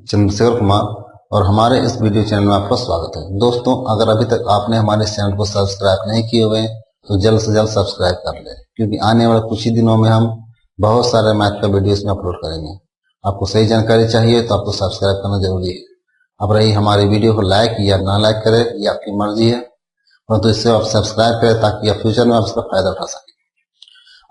चंद्रशेखर कुमार और हमारे इस वीडियो चैनल में आपका स्वागत है। दोस्तों, अगर अभी तक आपने हमारे इस चैनल को सब्सक्राइब नहीं किए हुए तो जल्द से जल्द सब्सक्राइब कर लें, क्योंकि आने वाले कुछ ही दिनों में हम बहुत सारे मैथ का वीडियो इसमें अपलोड करेंगे। आपको सही जानकारी चाहिए तो आपको सब्सक्राइब करना जरूरी है। अब रही हमारी वीडियो को लाइक या ना लाइक करें, ये आपकी मर्जी है, परंतु इससे आप सब्सक्राइब करें ताकि आप फ्यूचर में आप इसका फायदा उठा सकें।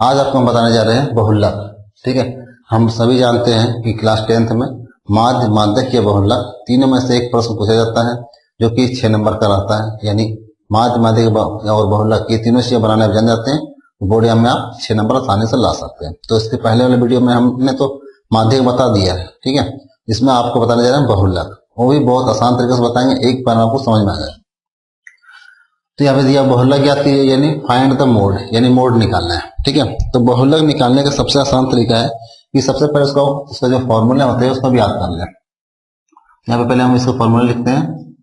आज आपको हम बताने जा रहे हैं बहुलक। ठीक है, हम सभी जानते हैं कि क्लास 10th में माध्य, माध्यक या बहुलक तीनों में से एक प्रश्न पूछा जाता है जो कि 6 नंबर का रहता है। यानी माध्य, माध्यक और बहुलक ये तीनों चीजें बनाने आप जान जाते हैं तो बोर्ड एग्जाम में आप 6 नंबर आसानी से ला सकते हैं। तो इसके पहले वाले वीडियो में हमने तो माध्यक बता दिया है। ठीक है, इसमें आपको बताने जा रहे हैं बहुलक, वो भी बहुत आसान तरीके से बताएंगे, एक बार आपको समझ में आ जाए। तो यहाँ पे दिया बहुलक क्या आती है, यानी फाइंड द मोड, यानी मोड निकालना है। ठीक है, तो बहुलक निकालने का सबसे आसान तरीका है कि सबसे पहले उसका जो फॉर्मूला होता है उसको भी याद कर लें। यहाँ पे पहले हम इसका फॉर्मूला लिखते हैं,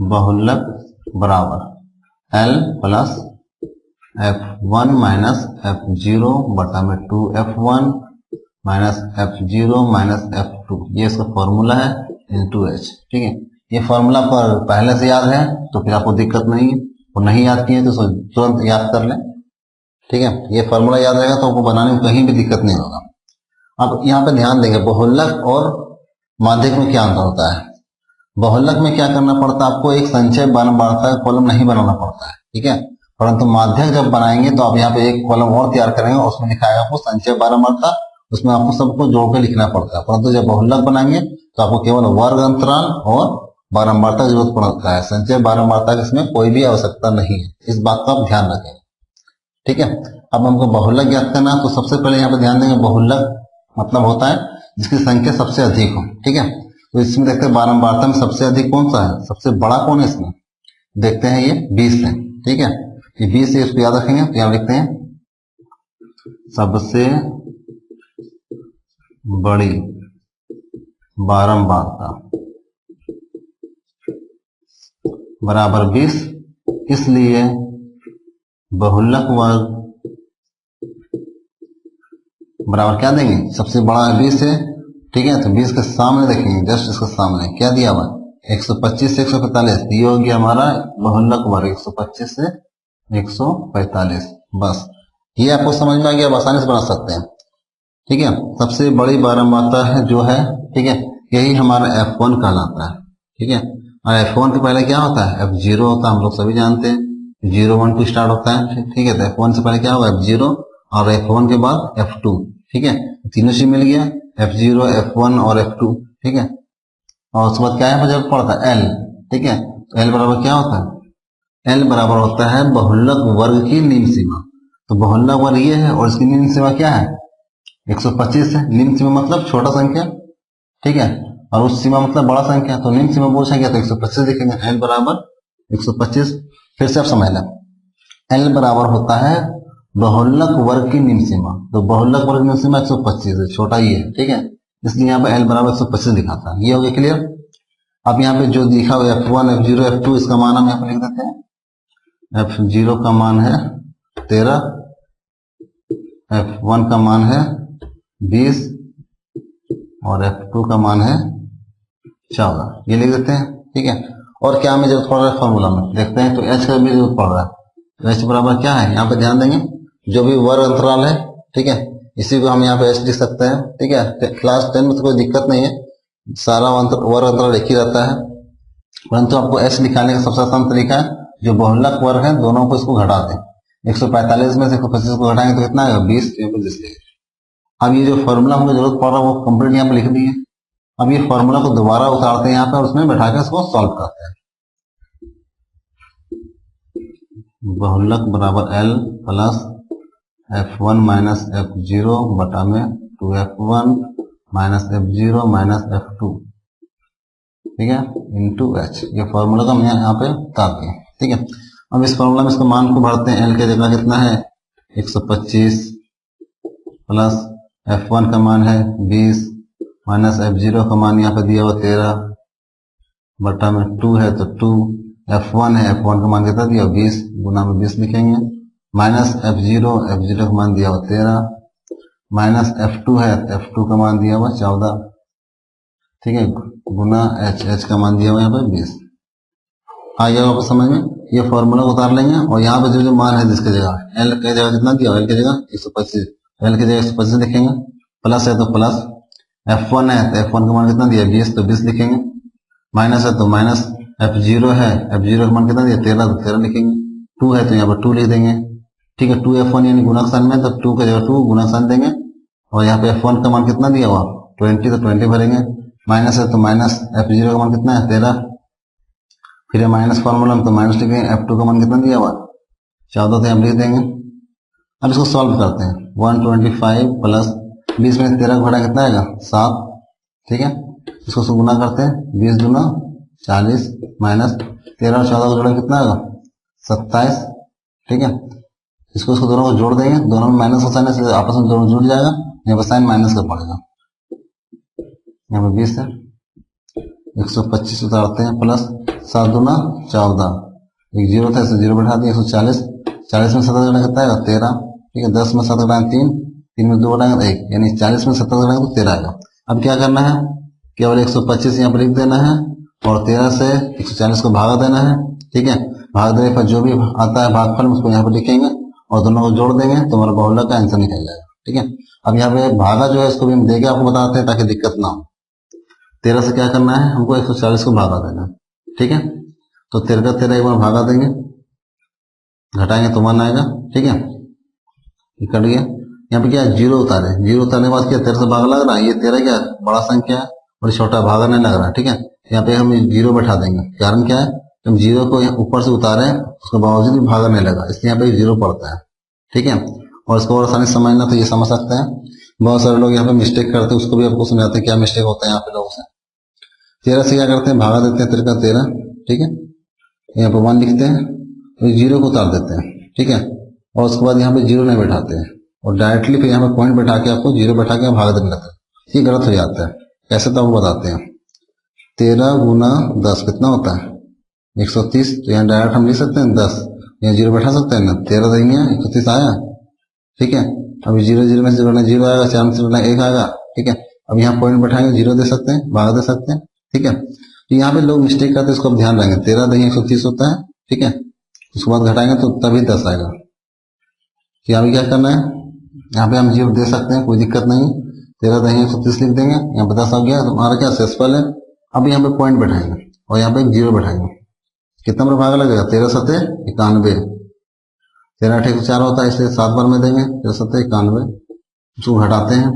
बहुलक बराबर L plus F1 minus F0 बटा में 2F1 minus F0 minus F2, ये इसका फॉर्मूला है इंटू H। ठीक है, ये फॉर्मूला पर पहले से याद है तो फिर आपको दिक्कत नहीं है, और नहीं याद किए तो तुरंत याद कर लें। ठीक है, ये फॉर्मूला याद रहेगा तो आपको बनाने में कहीं भी दिक्कत नहीं होगा। अब यहाँ पे ध्यान देंगे, बहुलक और माध्यक में क्या अंतर होता है। बहुलक में क्या करना पड़ता है, आपको एक संचय बारंबारता का कॉलम नहीं बनाना पड़ता है। ठीक है, परंतु माध्यक जब बनाएंगे तो आप यहाँ पे एक कॉलम और तैयार करेंगे, उसमें लिखा है आपको संचय बारंबारता, उसमें आपको सबको जोड़ के लिखना पड़ता है। परंतु जब बहुलक बनाएंगे तो आपको केवल वर्ग अंतराल और बारंबारता की जरूरत पड़ता है, संचय बारंबारता की इसमें कोई भी आवश्यकता नहीं है। इस बात का आप ध्यान रखें। ठीक है, अब हमको बहुलक ज्ञात करना है तो सबसे पहले यहाँ पे ध्यान देंगे, बहुलक मतलब होता है जिसकी संख्या सबसे अधिक हो। ठीक है, तो इसमें देखते हैं बारंबारता में सबसे अधिक कौन सा है, सबसे बड़ा कौन है इसमें, देखते हैं ये 20 है। ठीक है, ये 20 है, इसको याद रखेंगे। तो यहाँ लिखते हैं सबसे बड़ी बारंबारता बराबर 20, इसलिए बहुलक वर्ग बराबर क्या देंगे, सबसे बड़ा 20 है। ठीक है, तो 20 के सामने देखेंगे, जस्ट इसके सामने क्या दिया हुआ, 125 से 145, ये हो गया हमारा बहुलक वर्ग, 125 से 145। बस ये आपको समझ में आ गया, आसानी से बना सकते हैं। ठीक है, सबसे बड़ी बारंबारता है जो है, ठीक है, यही हमारा F1 कहलाता है। ठीक है, और F1 के पहले क्या होता है, F0 होता है, हम लोग सभी जानते हैं 0 1 2 स्टार्ट होता है। ठीक है, तो F1 से पहले क्या होगा, F0, और F1 के बाद F2। ठीक है, तीनों चीज मिल गया, F0 F1 और F2। ठीक है, और उसके बाद क्या है जब पड़ता है L। ठीक है, तो L बराबर क्या होता है, L बराबर होता है बहुलक वर्ग की निम्न सीमा। तो बहुलक वर्ग ये है और इसकी निम्न सीमा क्या है, 125 है। निम्न सीमा मतलब छोटा संख्या, ठीक है, और उस सीमा मतलब बड़ा संख्या। तो निम्न सीमा पूछेंगे तो 125 लिखेंगे, L बराबर 125। फिर से आप समझ लें, L बराबर होता है बहुलक वर्ग की निम्न सीमा। तो बहुलक वर्ग की निम्न सीमा 125 है, छोटा ही है। ठीक है, इसलिए यहाँ पे L बराबर 125 दिखाता है। ये हो गया क्लियर। अब यहाँ पे जो लिखा हुआ F1 F0 F2, इसका मान हम यहाँ पे लिख देते हैं। F0 का मान है 13, F1 का मान है 20 और F2 का मान है 14, ये लिख देते हैं। ठीक है, और क्या हमें जरूरत पड़ रहा है फॉर्मूला में, देखते हैं। तो H का भी जरूरत पड़ रहा है, तो H बराबर क्या है, यहाँ पे ध्यान देंगे, जो भी वर्ग अंतराल है, ठीक है, इसी को हम यहाँ पे H लिख सकते हैं। ठीक है, क्लास 10 में तो कोई दिक्कत नहीं है, सारा वर्ग अंतराल एक ही रहता है, परंतु आपको H निकालने का सबसे आसान तरीका है, जो बहुलक वर्ग है दोनों को इसको घटा दें। 145 में से 125 को घटाएंगे तो कितना आएगा, 20। अब ये जो फॉर्मूला हमको जरूरत पड़ रहा है वो कंप्लीट यहाँ पे लिख दिए। अब ये फॉर्मूला को दोबारा उतारते हैं यहाँ पे और उसमें बैठा कर इसको सॉल्व करते हैं। बहुलक बराबर L plus F1 minus F0 बटा में 2F1 minus F0 minus F2, ठीक है, इंटू H। ये फॉर्मूला को हम यहाँ पे उतार दिए। ठीक है, अब इस फॉर्मूला में इसको मान को भरते हैं। L के जगह कितना है, 125 प्लस F1 का मान है 20 माइनस F0 का मान यहाँ पे दिया हुआ 13 बटा में 2 है तो 2, F1 है, F1 का मान कितना दिया 20, गुना में 20 लिखेंगे, माइनस F0 का मान दिया हुआ 13 माइनस F2 है, F2 का मान दिया हुआ 14। ठीक है, गुना एच, एच का मान दिया हुआ यहाँ पे 20। आ गया आपको समझ में। ये फॉर्मूला को उतार लेंगे और यहाँ पे जो जो मान है जिसकी जगह एल की जगह कितना दिया, एल की जगह 125, एल की जगह 125 लिखेंगे। प्लस है तो प्लस, F1 है तो F1 का मान कितना दिया 20, तो 20 लिखेंगे। माइनस है तो माइनस, F0 है, F0 का मान कितना दिया 13, तो 13 लिखेंगे। 2 है तो यहाँ पर 2 लिख देंगे। ठीक है, 2F1 यानी गुणक साइन में, तो 2 की जगह 2 गुणक साइन देंगे। और यहाँ पे F1 का मान कितना दिया हुआ 20, तो 20 भरेंगे। माइनस है तो माइनस, F0 का मान कितना है 13, फिर माइनस फॉर्मूला में तो माइनस लिखेंगे। F2 का मान कितना दिया हुआ 14, तो हम लिख देंगे। अब इसको सॉल्व करते हैं। 125 प्लस 20 में 13 घटा कितना आएगा 7। ठीक है, इसको गुना करते हैं, 20 दूना 40 माइनस 13 और 14 को जोड़ा कितना आएगा 27। ठीक है, इसको दोनों को जोड़ देंगे, दोनों में माइनस का साइन है, आपस में दोनों जुड़ जाएगा। यहाँ पर साइन माइनस का पड़ेगा। यहाँ पर 20 है, 125 उतारते हैं, प्लस 7 दूना 14, एक जीरो था इसे जीरो बैठा दिया, 140, 40 में 7 घटाएंगे कितना आएगा 13। ठीक है, 10 में 7 घटाएंगे 3, 3 में 2 घटाएंगे 1, यानी 40 में 7 घटाएंगे तो 13 आएगा। अब क्या करना है, केवल 125 यहाँ पर लिख देना है और 13 से 140 को भागा देना है। ठीक है, भाग देने पर जो भी आता है भागफल उसको यहाँ पर लिखेंगे और दोनों को जोड़ देंगे तो हमारा बहुलक का आंसर निकल जाएगा। ठीक है, अब यहाँ पे भागा जो है इसको भी हम देके आपको बताते हैं ताकि दिक्कत ना हो। 13 से क्या करना है, हमको 140 को भागा देना है। ठीक है, तो 13 का 13 एक बार भागा देंगे, घटाएंगे तो 1 आएगा। ठीक है, कट गया। यहाँ पे क्या है, जीरो उतारे, जीरो उतारने के बाद क्या 13 से भागा लग रहा है, ये 13 क्या बड़ा संख्या है और छोटा भागा नहीं लग रहा है। ठीक है, यहाँ पे हम जीरो बैठा देंगे, कारण क्या है, हम जीरो को ऊपर से उतारे उसके बावजूद भी भागा नहीं लगा, इसलिए यहाँ पे जीरो पड़ता है। ठीक है, और इसको और आसानी से समझना तो ये समझ सकते हैं। बहुत सारे लोग यहाँ पे मिस्टेक करते हैं, उसको भी आपको समझाते हैं क्या मिस्टेक होता है यहाँ पे लोगों से। 13 से क्या करते हैं, भागा देते हैं 13 का 13। ठीक है, यहाँ पे 1 लिखते हैं, तो जीरो को उतार देते हैं। ठीक है, और उसके बाद यहाँ पे जीरो नहीं बैठाते हैं और डायरेक्टली फिर यहाँ पे पॉइंट बैठा के आपको जीरो बैठा के भागा देने लगता है। ये गलत हो जाता है। कैसे तो आपको बताते हैं। 13 गुना 10 कितना होता है 130, तो यहाँ डायरेक्ट हम लिख सकते हैं 10, यहाँ जीरो बैठा सकते हैं ना, 13 देंगे 130 आया। ठीक है, अभी जीरो जीरो में से जोड़ना जीरो आएगा, 4 में से जोड़ना 1 आएगा। ठीक है, अब यहाँ पॉइंट बैठाएंगे जीरो दे सकते हैं, भागा दे सकते हैं। ठीक है, तो यहाँ पे लोग मिस्टेक करते हैं, इसको आप ध्यान रखेंगे। 13 देंगे 130 होता है। ठीक है, उसके बाद घटाएंगे तो तभी 10 आएगा। यहाँ पे क्या करना है, यहाँ पे हम जीरो दे सकते हैं, कोई दिक्कत नहीं। 13 देंगे 130 लिख देंगे, यहाँ पे 10 आ गया, तो हमारा क्या शेषफल है। अब यहाँ पे पॉइंट बैठाएंगे और यहाँ पे एक जीरो बैठाएंगे, कितना बार भाग लगेगा 13 सत्ते 91, 13 8 104 होता है, इसलिए 7 बार में देंगे 13 सत्ते 91। उसको घटाते हैं,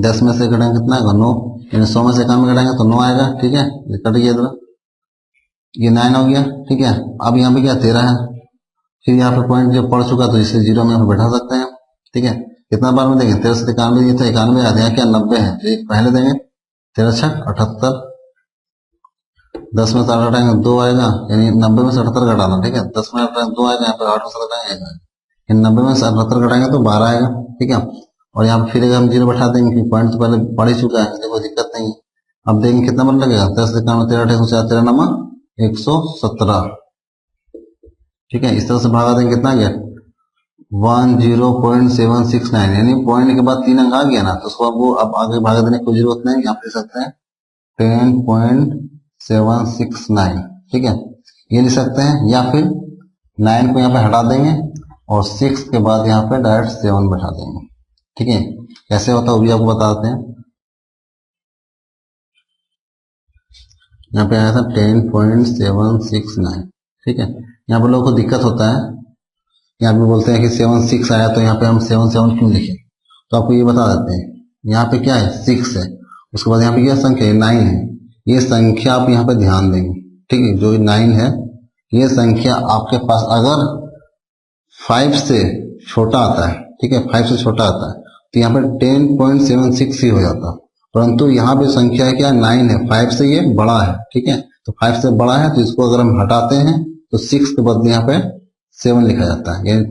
10 में से घटाएंगे कितना आएगा 9, यानी 100 में से 91 घटाएंगे तो 9 आएगा। ठीक है, ये कट गया इधर, ये 9 हो गया। ठीक है, अब यहाँ पे क्या 13 है, फिर यहाँ पे पॉइंट जब पड़ चुका तो इसे जीरो में बैठा सकते हैं। ठीक है, कितना बार में देंगे 13 से 91, ये तो 91 आते हैं क्या 90 है, तो एक पहले देंगे 13 6 78, 10 में से 8 घटाएंगे 2 आएगा, यानी 90 में से 78 घटाना। ठीक है, 10 में 2 आएगा, यहाँ पे 8 में से घटाएंगे, 90 में से 78 घटाएंगे तो 12 आएगा। ठीक है, और यहाँ पे फिर हम जीरो बैठा देंगे क्योंकि पॉइंट तो पहले पड़ ही चुका है, कोई दिक्कत नहीं है। अब देंगे कितना बार लगेगा 10 से 91 13 8 104, 13 नमा 117। ठीक है, इस तरह से भागा देंगे, कितना गया 10.769, यानी पॉइंट के बाद 3 अंक आ गया ना, तो उसको वो अब आगे भागा देने की कोई जरूरत नहीं, यहाँ पे सकते हैं 10.769। ठीक है, ये लिख सकते हैं, या फिर 9 को यहाँ पे हटा देंगे और 6 के बाद यहाँ पे डायरेक्ट 7 बैठा देंगे। ठीक है, कैसे होता है वो भी आपको बताते हैं। यहाँ पे आया था 10.769। ठीक है, यहाँ पर लोगों को दिक्कत होता है, यहाँ पे बोलते हैं कि 76 आया, तो यहाँ पे हम 77 क्यों लिखे, तो आपको ये बता देते हैं। यहाँ पे क्या है 6 है, उसके बाद यहाँ पे क्या संख्या है 9 है, ये संख्या आप यहाँ पे ध्यान देंगे। ठीक है, जो 9 है ये संख्या आपके पास अगर 5 से छोटा आता है, ठीक है 5 से छोटा आता है, तो यहाँ पे 10.76 ही हो जाता, परंतु यहाँ पे संख्या क्या 9 है, 5 से ये बड़ा है। ठीक है, तो 5 से बड़ा है, तो इसको अगर हम हटाते हैं तो 6 के बदले यहाँ पे 7 लिखा जाता है, यानी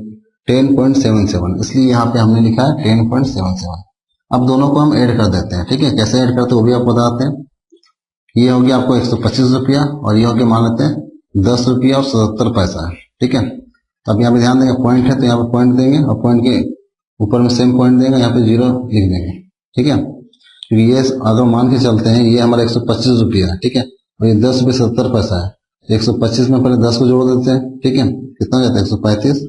10.77, इसलिए यहाँ पे हमने लिखा है 10.77। अब दोनों को हम ऐड कर देते हैं। ठीक है, कैसे ऐड करते हैं वो भी आपको बताते हैं। ये हो गया आपको 125 रुपया और ये हो गया मान लेते हैं 10 रुपया और 77 पैसा है। ठीक है, तो अब यहाँ पे ध्यान देंगे, पॉइंट है तो यहाँ पे पॉइंट देंगे और पॉइंट के ऊपर में सेम पॉइंट देंगे, यहाँ पे जीरो लिख देंगे। ठीक है, क्योंकि ये अगर मान के चलते हैं ये हमारा 125 रुपया है, ठीक है, और ये 10 रुपये 70 पैसा है। 125 में पहले 10 को जोड़ देते हैं, ठीक है, कितना हो जाता है 135,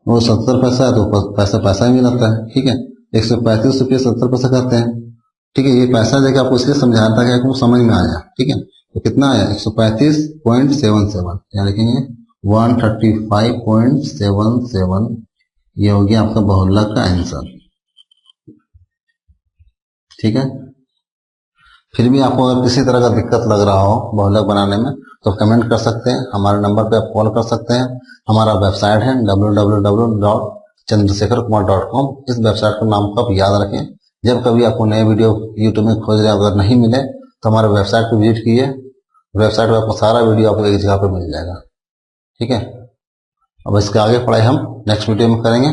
और 70 पैसा है तो पैसा पैसा ही मिलता है, ठीक है। 135 रुपये 70 पैसा करते हैं, ठीक है। ये पैसा देखिए आपको इसलिए समझा था कि आपको समझ में आया, ठीक है। तो कितना आया 135.77, यहाँ लिखेंगे 135.77, ये हो गया आपका बहुलक का आंसर, ठीक है। फिर भी आपको अगर किसी तरह का दिक्कत लग रहा हो बहुलक बनाने में तो कमेंट कर सकते हैं, हमारे नंबर पे आप कॉल कर सकते हैं। हमारा वेबसाइट है www.chandrasekharkumar.com। इस वेबसाइट का नाम को आप याद रखें। जब कभी आपको नए वीडियो यूट्यूब में खोज रहे अगर नहीं मिले तो हमारे वेबसाइट पे विजिट कीजिए। वेबसाइट पर आपको सारा वीडियो आपको एक जगह पे मिल जाएगा, ठीक है। अब इसके आगे पढ़ाई हम नेक्स्ट वीडियो में करेंगे।